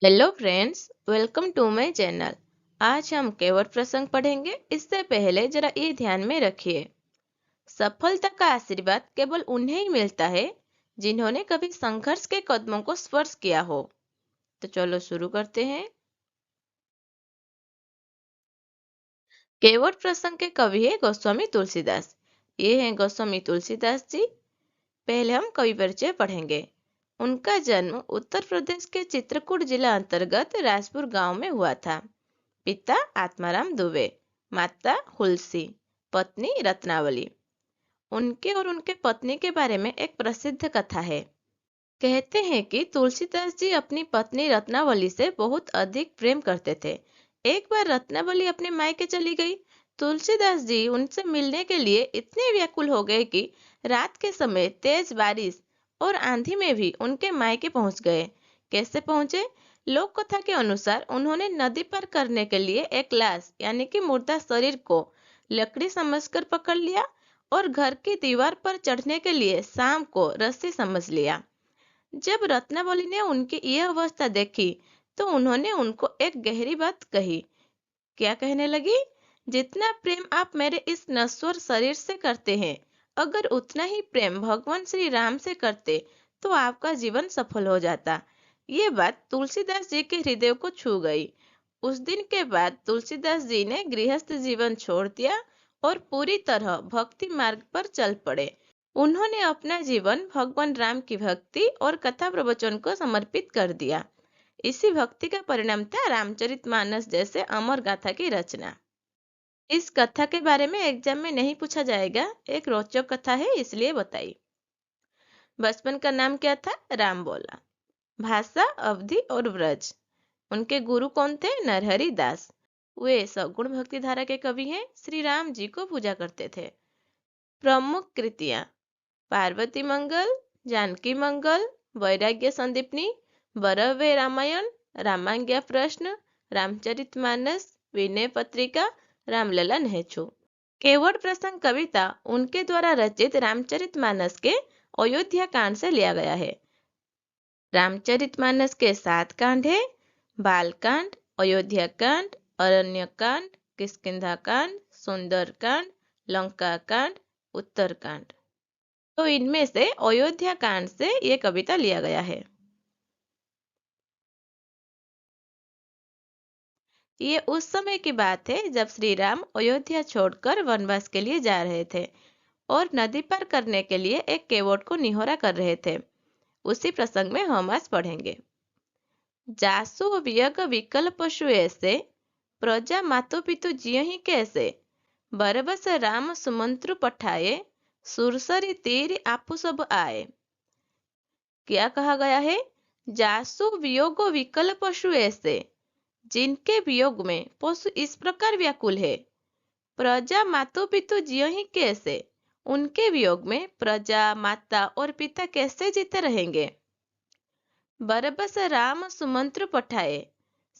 Hello friends, welcome to my channel. आज हम केवट प्रसंग पढ़ेंगे। इससे पहले जरा ये ध्यान में रखिए, सफलता का आशीर्वाद केवल उन्हें ही मिलता है जिन्होंने कभी संघर्ष के कदमों को स्पर्श किया हो। तो चलो शुरू करते हैं। केवट प्रसंग के कवि है गोस्वामी तुलसीदास। ये हैं गोस्वामी तुलसीदास जी। पहले हम कवि परिचय पढ़ेंगे। उनका जन्म उत्तर प्रदेश के चित्रकूट जिला अंतर्गत राजपुर गांव में हुआ था। पिता आत्माराम दुबे, माता हुलसी, पत्नी रत्नावली। उनके और उनके पत्नी के बारे में एक प्रसिद्ध कथा है। कहते हैं कि तुलसीदास जी अपनी पत्नी रत्नावली से बहुत अधिक प्रेम करते थे। एक बार रत्नावली अपने मायके चली गई। तुलसीदास जी उनसे मिलने के लिए इतने व्याकुल हो गए कि रात के समय तेज बारिश और आंधी में भी उनके मायके पहुंच गए। कैसे पहुंचे? लोक कथा के अनुसार उन्होंने नदी पार करने के लिए एक लाश यानी कि मुर्दा शरीर को लकड़ी समझकर पकड़ लिया और घर की दीवार पर चढ़ने के लिए शाम को रस्सी समझ लिया। जब रत्नावली ने उनकी यह अवस्था देखी तो उन्होंने उनको एक गहरी बात कही। क्या कहने लगी? जितना प्रेम आप मेरे इस नश्वर शरीर से करते हैं, अगर उतना ही प्रेम भगवान श्री राम से करते तो आपका जीवन सफल हो जाता। ये बात तुलसीदास जी के हृदय को छू गई। उस दिन के बाद तुलसीदास जी ने गृहस्थ जीवन छोड़ दिया और पूरी तरह भक्ति मार्ग पर चल पड़े। उन्होंने अपना जीवन भगवान राम की भक्ति और कथा प्रवचन को समर्पित कर दिया। इसी भक्ति का परिणाम था रामचरितमानस जैसे अमर गाथा की रचना। इस कथा के बारे में एग्जाम में नहीं पूछा जाएगा, एक रोचक कथा है इसलिए बताई। बचपन का नाम क्या था? राम बोला। भाषा अवधि और ब्रज। उनके गुरु कौन थे? नरहरि दास। वे सगुण भक्ति धारा के कवि हैं। श्री राम जी को पूजा करते थे। प्रमुख कृतियां: पार्वती मंगल, जानकी मंगल, वैराग्य संदीपनी, बरवे रामायण, रामाज्ञा प्रश्न, रामचरितमानस, विनय पत्रिका, रामलला नेहचू। केवट प्रसंग कविता उनके द्वारा रचित रामचरितमानस के अयोध्या कांड से लिया गया है। रामचरितमानस के 7 कांड है: बालकांड, अयोध्या कांड, अरण्य कांड, किष्किंधा कांड, सुंदर कांड, लंका कांड, उत्तर कांड। तो इनमें से अयोध्या कांड से ये कविता लिया गया है। ये उस समय की बात है जब श्री राम अयोध्या छोड़कर वनवास के लिए जा रहे थे और नदी पार करने के लिए एक केवट को निहोरा कर रहे थे। उसी प्रसंग में हम आज पढ़ेंगे। जासु वियग विकल पशु ऐसे, प्रजा मातो पितु जियहि कैसे, बरबस राम सुमंत्रु पठाए, सुरसरी तीर आपु सब आए। क्या कहा गया है? जासु वियोग विकल पशु ऐसे, जिनके वियोग में पशु इस प्रकार व्याकुल है। प्रजा मातो पितु जियहि कैसे, उनके वियोग में प्रजा माता और पिता कैसे जीते रहेंगे। बरबस राम सुमंत्र पठाए,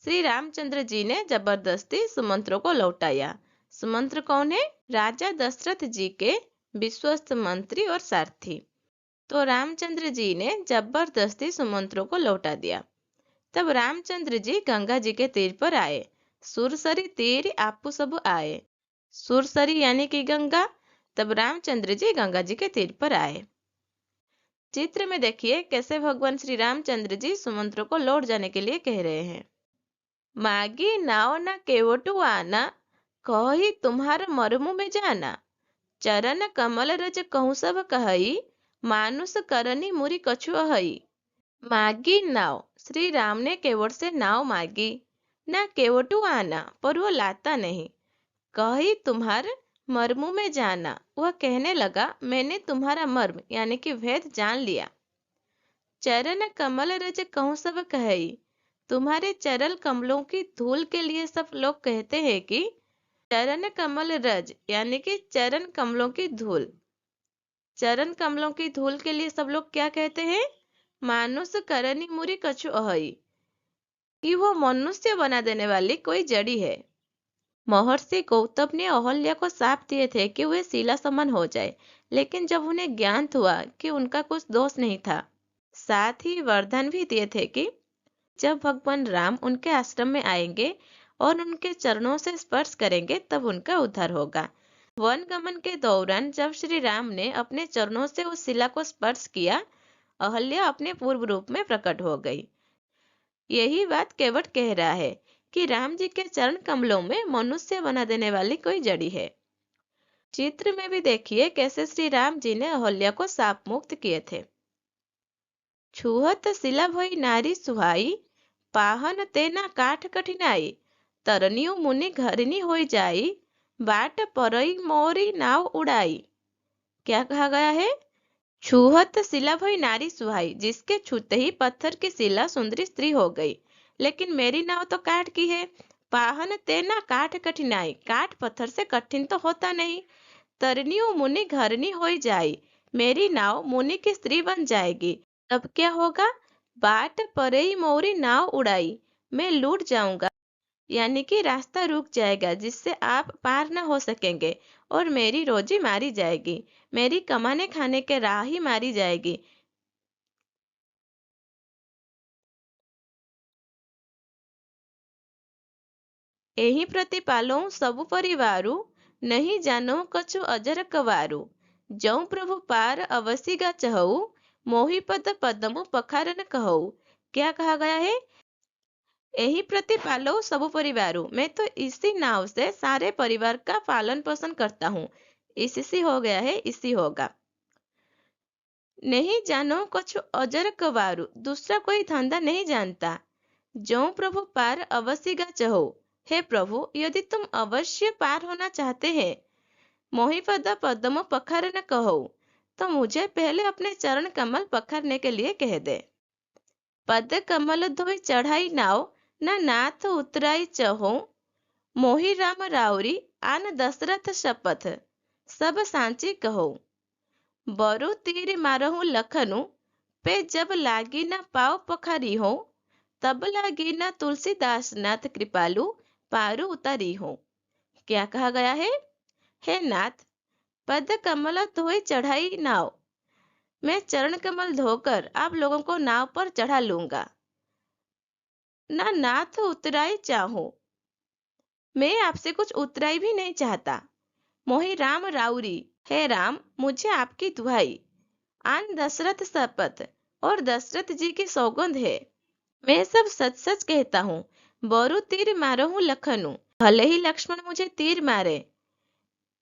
श्री रामचंद्र जी ने जबरदस्ती सुमंत्रों को लौटाया। सुमंत्र कौन है? राजा दशरथ जी के विश्वस्त मंत्री और सारथी। तो रामचंद्र जी ने जबरदस्ती सुमंत्रों को लौटा दिया। तब रामचंद्र जी गंगा जी के तीर पर आए। सुरसरी तीर आपू सब आए। सुरसरी यानी कि गंगा। तब रामचंद्र जी गंगा जी के तीर पर आए। चित्र में देखिए कैसे भगवान श्री रामचंद्र जी सुमंत्रों को लौट जाने के लिए कह रहे हैं। मागी नाव ना केवटू आना, कही तुम्हार मरमु में जाना, चरण कमल रज कहूँ सब कहई, मानुष करनी मुरी कछु अहई। मागी नाव, श्री राम ने केवट से नाव मांगी। ना केवटू आना, पर वो लाता नहीं। कही तुम्हार मर्मू में जाना, वह कहने लगा मैंने तुम्हारा मर्म यानी कि भेद जान लिया। चरण कमल रज कहूँ सब कहई, तुम्हारे चरण कमलों की धूल के लिए सब लोग कहते हैं कि चरण कमल रज यानी कि चरण कमलों की धूल। चरण कमलों की धूल के लिए सब लोग क्या कहते हैं? मानुष करनी मुरी कछु अहई, कि वो मनुष्य बना देने वाली कोई जड़ी है। महर्षि गौतम ने अहल्या को शाप दिए थे कि वे शिला समान हो जाए, लेकिन जब उन्हें ज्ञान हुआ कि उनका कुछ दोष नहीं था, साथ ही वरदान भी दिए थे कि जब भगवान राम उनके आश्रम में आएंगे और उनके चरणों से स्पर्श करेंगे तब उनका उद्धार होगा। वन गमन के दौरान जब श्री राम ने अपने चरणों से उस शिला को स्पर्श किया, अहल्या अपने पूर्व रूप में प्रकट हो गई। यही बात केवट कह रहा है कि राम जी के चरण कमलों में मनुष्य बना देने वाली कोई जड़ी है। चित्र में भी देखिए कैसे श्री राम जी ने अहल्या को शाप मुक्त किए थे। छुहत शिला भई नारी सुहाई, पाहन तेना काठ कठिनाई, तरनियु मुनि घरिनी होई जाई, बाट परई मोरी नाव उड़ाई। क्या कहा गया है? छूहत शिला भई नारी सुहाई, जिसके छूते ही पत्थर की शिला सुंदरी स्त्री हो गई, लेकिन मेरी नाव तो काठ की है। पाहन तेना काठ कठिनाई, काठ पत्थर से कठिन तो होता नहीं। तरनियु मुनि घरनी होई जाई, मेरी नाव मुनि की स्त्री बन जाएगी, तब क्या होगा? बाट परई मोरी नाव उड़ाई, मैं लूट जाऊंगा, यानी कि रास्ता रुक जाएगा जिससे आप पार न हो सकेंगे, और मेरी रोजी मारी जाएगी, मेरी कमाने खाने के राह ही मारी जाएगी। एही प्रतिपालों सबु परिवारु, नहीं जानो कछु अजर कवारू, जऊ प्रभु पार अवसीगा चहऊ, मोहि पद पदमु पखारन कहऊ। क्या कहा गया है? यही प्रतिपालो सबु परिवारों, मैं तो इसी नाव से सारे परिवार का पालन पोषण करता हूँ। इसी हो गया है, इसी होगा। नहीं जानो कुछ अजर कवारू, दूसरा कोई धंधा नहीं जानता। जो प्रभु पार अवश्य चहो, हे प्रभु यदि तुम अवश्य पार होना चाहते हैं, मोहि पद पद्म पखार न कहो, तो मुझे पहले अपने चरण कमल पखारने के लिए कह दे। पद कमल धोई चढ़ाई नाव, न नाथ उतराई चहो, मोहि राम राउरी आन दशरथ शपथ, सब सांची कहो। बरु तीर मारहूं लखनु, पे जब लागी न पाव पखारी हो, तब लागी न तुलसीदास नाथ कृपालु, पारू उतारी हो। क्या कहा गया है? हे नाथ, पद कमल धोई चढ़ाई नाव, मैं चरण कमल धोकर आप लोगों को नाव पर चढ़ा लूंगा। ना नाथ उतराई चाहूं, मैं आपसे कुछ उतराई भी नहीं चाहता। मोहि राम राउरी, हे राम मुझे आपकी दुहाई, आन दशरथ शपथ, और दशरथ जी की सौगंध है, मैं सब सच सच कहता हूँ। बरु तीर मारहूं लखनू, भले ही लक्ष्मण मुझे तीर मारे,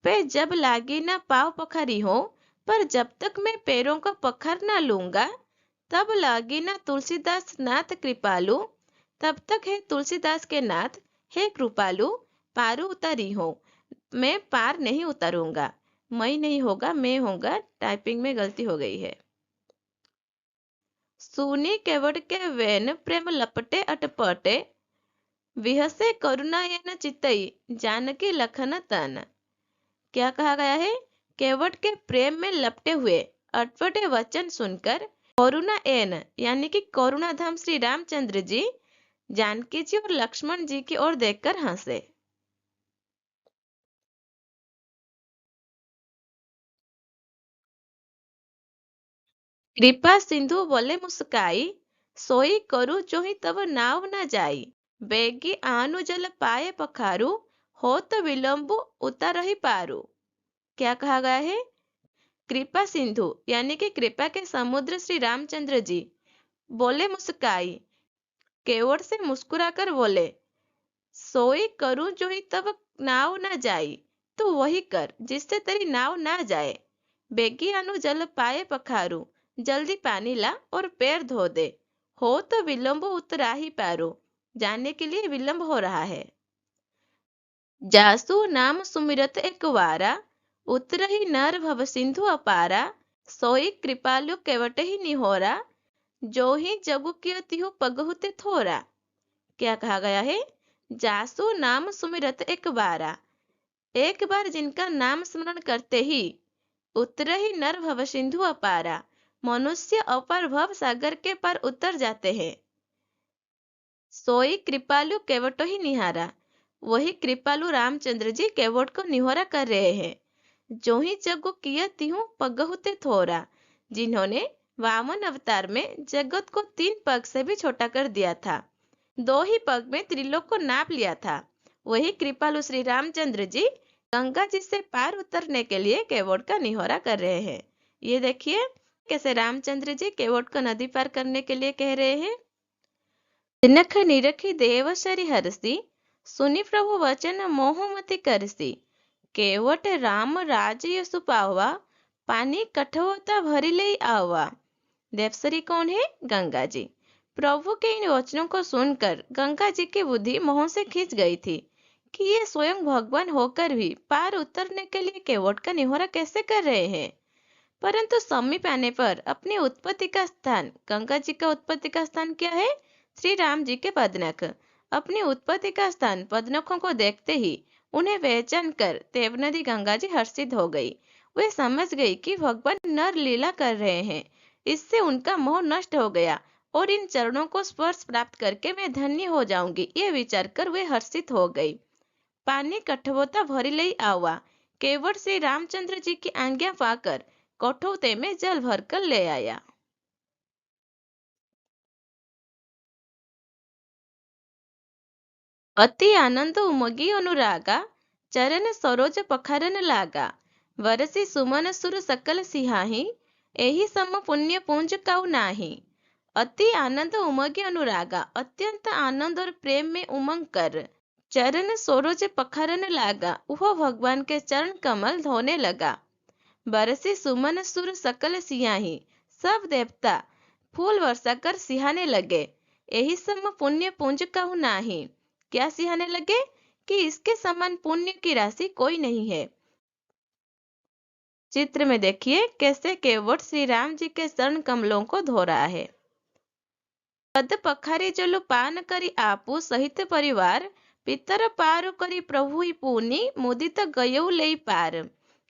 पे जब लागी ना पाव पखारी हो, पर जब तक मैं पैरों का पखार ना लूंगा, तब लागी ना तुलसीदास नाथ कृपालु, तब तक है तुलसीदास के नाथ, हे कृपालु, पारू उतारी हो, मैं पार नहीं उतारूंगा। मैं नहीं होगा, मैं होगा, टाइपिंग में गलती हो गई है। सुनी केवट के वैन प्रेम लपटे अटपटे, विहसे करुणायन चितई, जानकी लखन तन। क्या कहा गया है? केवट के प्रेम में लपटे हुए अटपटे वचन सुनकर करुणा एन, यानी कि करुणा धाम श्री रामचंद्र जी जानकी जी और लक्ष्मण जी की ओर देखकर हंसे। कृपा सिंधु बोले मुस्काई, सोई करू जो ही तब नाव न जाई, बेगी आनु जल पाए पखारू, हो तो विलंबु उतर ही पारू। क्या कहा गया है? कृपा सिंधु यानी कि कृपा के समुद्र श्री रामचंद्र जी बोले मुस्काई, केवट से मुस्कुराकर बोले, सोई करूं जो ही तब नाव ना जाई, तो वही कर जिससे तेरी नाव ना जाए। बेगी अनु जल पाए पखारू, जल्दी पानी ला और पैर धो दे, हो तो विलंब उतरा ही पारो, जाने के लिए विलंब हो रहा है। जासु नाम सुमिरत एक वारा, उतर ही नर भव सिंधु अपारा, सोई कृपालु केवट ही निहोरा, जो ही जगु कियो तिहु पगहुते थोरा। क्या कहा गया है? जासु नाम सुमिरत एक बारा, एक बार जिनका नाम स्मरण करते ही उतर ही नर भव सिंधु अपारा, मनुष्य अपार भव सागर के पार उतर जाते हैं। सोई कृपालु केवट ही निहारा, वही कृपालु रामचंद्र जी केवट को निहोरा कर रहे हैं। जो ही जगु किया तिहु पगहुते थोरा, जिन्होंने वामन अवतार में जगत को 3 पग से भी छोटा कर दिया था। 2 ही पग में त्रिलोक को नाप लिया था। वही कृपालु श्री रामचंद्र जी गंगा जी से पार उतरने के लिए केवट का निहोरा कर रहे हैं। ये देखिए कैसे रामचंद्र जी केवट को नदी पार करने के लिए कह रहे हैं। तिनख निरखी देव शरी हरसी, सुनि प्रभु वचन मोहमति करसी, केवट राम राज यशु पावा, पानी कठोता भरी ले आवा। देवसरी कौन है? गंगा जी। प्रभु के इन वचनों को सुनकर गंगा जी की बुद्धि मोह से खींच गई थी कि ये स्वयं भगवान होकर भी पार उतरने के लिए केवट का निहोरा कैसे कर रहे हैं। परंतु समीप आने पर अपनी उत्पत्ति का स्थान, गंगा जी का उत्पत्ति का स्थान क्या है? श्री राम जी के पदनख। अपनी उत्पत्ति का स्थान पदनखों को देखते ही उन्हें पहचान कर देव नदी गंगा जी हर्षित हो गई। वे समझ गई कि भगवान नर लीला कर रहे हैं। इससे उनका मोह नष्ट हो गया और इन चरणों को स्पर्श प्राप्त करके मैं धन्य हो जाऊंगी, ये विचार कर वे हर्षित हो गई। पानी कठवोता भरी लई आवा। केवट श्री रामचंद्र जी की आज्ञा पाकर कठौते में जल भरकर ले आया। अति आनंद उमगी अनुरागा, चरण सरोज पखारन लागा। वरसी सुमन सुर सकल सिहाही, एही सम पुण्य पुंज काउ नाही। अति आनंद उमगी अनुरागा, अत्यंत आनंद और प्रेम में उमंग कर चरण सरोज पखारन लागा, वह भगवान के चरण कमल धोने लगा। बरसी सुमन सुर सकल सियाही, सब देवता फूल वर्षा कर सिहाने लगे। यही सम पुण्य पुंज कहूँ नाही। क्या सिहाने लगे? कि इसके समान पुण्य की राशि कोई नहीं है। चित्र में देखिए कैसे केवट श्री राम जी के चरण कमलों को धो रहा है। पद पखारी जलु पान करी आपू सहित परिवार, पितर पार करी प्रभु ही पूनी, मुदित गयऊ ले पार।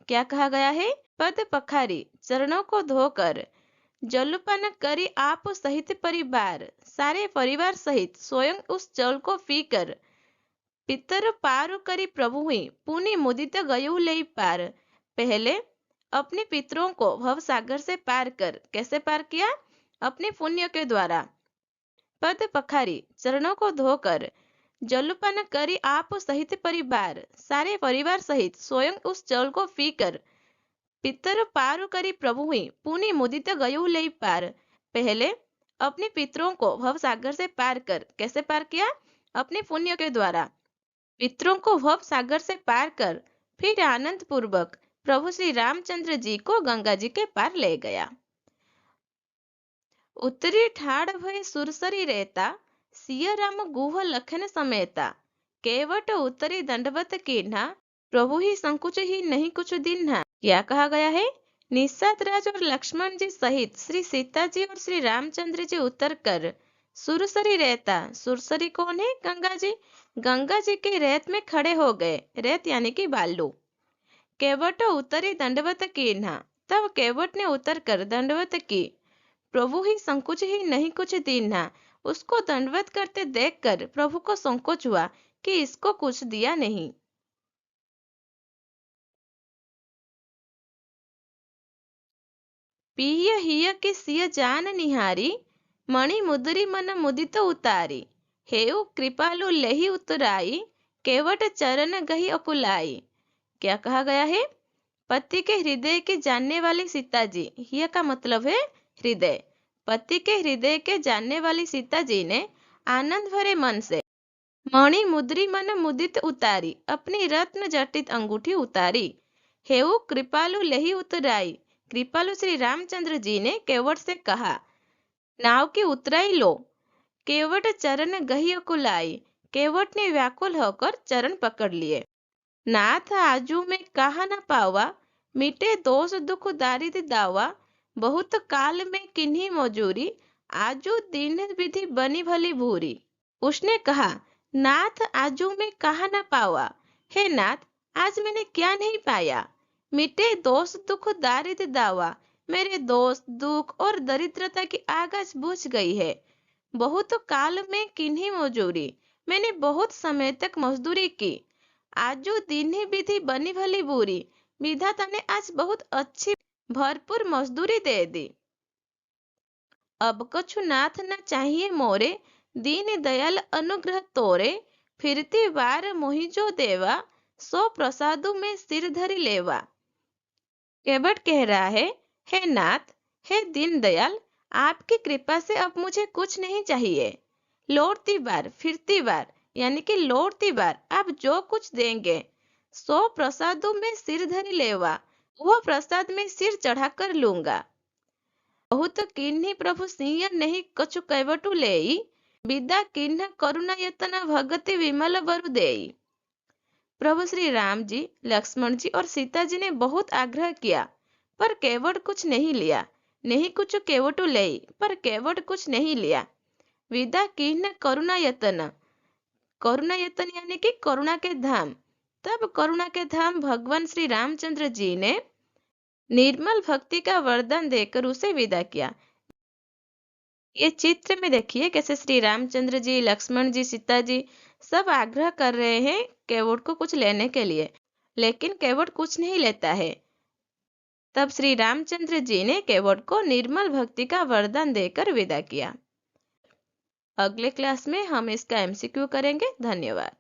क्या कहा गया है? पद पखारी चरणों को धोकर, जलपान करी आप सहित परिवार, सारे परिवार सहित स्वयं उस जल को पीकर, पितर पार करी प्रभु हुई पुनि मुदित गयऊ ले पार, पहले अपने पितरों को भव सागर से पार कर, कैसे पार किया? अपने पुण्य के द्वारा। पद पखारी चरणों को धोकर, जलपान करी आप सहित परिवार, सारे परिवार सहित स्वयं उस जल को पीकर, पितर पार करी प्रभु हुई पुनि मुदित गयऊ ले पार, पहले अपने पितरों को भव सागर से पार कर, कैसे पार किया? अपने पुण्य के द्वारा। पितरों को भव सागर से पार कर फिर आनंद पूर्वक प्रभु श्री रामचंद्र जी को गंगा जी के पार ले गया। उतरी ठाड़ भय सुरसरी रहता, सिया राम गुह लखन समेता। केवट उतरी दंडवत कीन्हा, प्रभु ही संकुच ही नहीं कुछ दीन्हा। क्या कहा गया है? निषाद राज और लक्ष्मण जी सहित श्री सीता जी और श्री रामचंद्र जी उतर कर सुरसरी रहता, सुरसरी कौन है? गंगा जी। गंगा जी के रेत में खड़े हो गए। रेत यानी कि बालू। केवट उतरी दंडवत कीन्हा, तब केवट ने उतर कर दंडवत की। प्रभु ही संकोच ही नहीं कुछ दीन्हा, उसको दंडवत करते देखकर प्रभु को संकोच हुआ कि इसको कुछ दिया नहीं। पिय हिय की सिय जान निहारी, मणि मुदरी मन मुदित उतारी। हेउ कृपालु लेहि उतराई, केवट चरण गही अकुलाई। क्या कहा गया है? पति के हृदय के जानने वाली सीता जी, यह का मतलब है हृदय। पति के हृदय के जानने वाली सीता जी ने आनंद भरे मन से मणि मुद्री मन मुदित उतारी, अपनी रत्न जटित अंगूठी उतारी। हेऊ कृपालु लेहि उतराई, कृपालु श्री रामचंद्र जी ने केवट से कहा, नाव की उतराई लो। केवट चरण गही अकुलाई, केवट ने व्याकुल होकर चरण पकड़ लिए। नाथ आजू में कहा न पावा, मिटे दोष दुख दारिद दावा। बहुत काल में किन्हीं मजूरी, आजू दीन विधि बनी भली भूरी। उसने कहा, नाथ आजू में कहा न पावा। हे नाथ, आज मैंने क्या नहीं पाया? मिटे दोष दुख दारिद दावा, मेरे दोष दुख और दरिद्रता की आग आज बुझ गई है। बहुत काल में किन्हीं मजूरी, मैंने बहुत समय तक मजदूरी की। आजू दीन्ही विधि बनी भली बुरी, विधाता ने आज बहुत अच्छी भरपूर मजदूरी दे दी। अब कछु नाथ न चाहिए मोरे, दीन दयाल अनुग्रह तोरे, फिरती बार मोहिजो देवा, सो प्रसादु में सिर धरी लेवा। केवट कह रहा है, हे नाथ, हे दीनदयाल, आपकी कृपा से अब मुझे कुछ नहीं चाहिए। लौटती बार फिरती बार यानी कि लौटती बार आप जो कुछ देंगे, सो प्रसादों में सिर धरी लेवा, वह प्रसाद में सिर चढ़ाकर लूंगा। बहुत किन्हीं प्रभु सिंह नहीं कछु कैवटु लेई, विदा किन्ह करुणा यतना भगति विमल बरु देई। प्रभु श्री राम जी, लक्ष्मण जी और सीता जी ने बहुत आग्रह किया, पर केवट कुछ नहीं लिया। नहीं कुछ केवटु ले, पर केवट कुछ नहीं लिया। विदा किन्ह करुणा यतन, करुणा यतन यानी कि करुणा के धाम। तब करुणा के धाम भगवान श्री रामचंद्र जी ने निर्मल भक्ति का वरदान देकर उसे विदा किया। ये चित्र में देखिए कैसे श्री रामचंद्र जी, लक्ष्मण जी, सीता जी सब आग्रह कर रहे हैं केवट को कुछ लेने के लिए, लेकिन केवट कुछ नहीं लेता है। तब श्री रामचंद्र जी ने केवट को निर्मल भक्ति का वरदान देकर विदा किया। अगले क्लास में हम इसका एमसीक्यू करेंगे। धन्यवाद।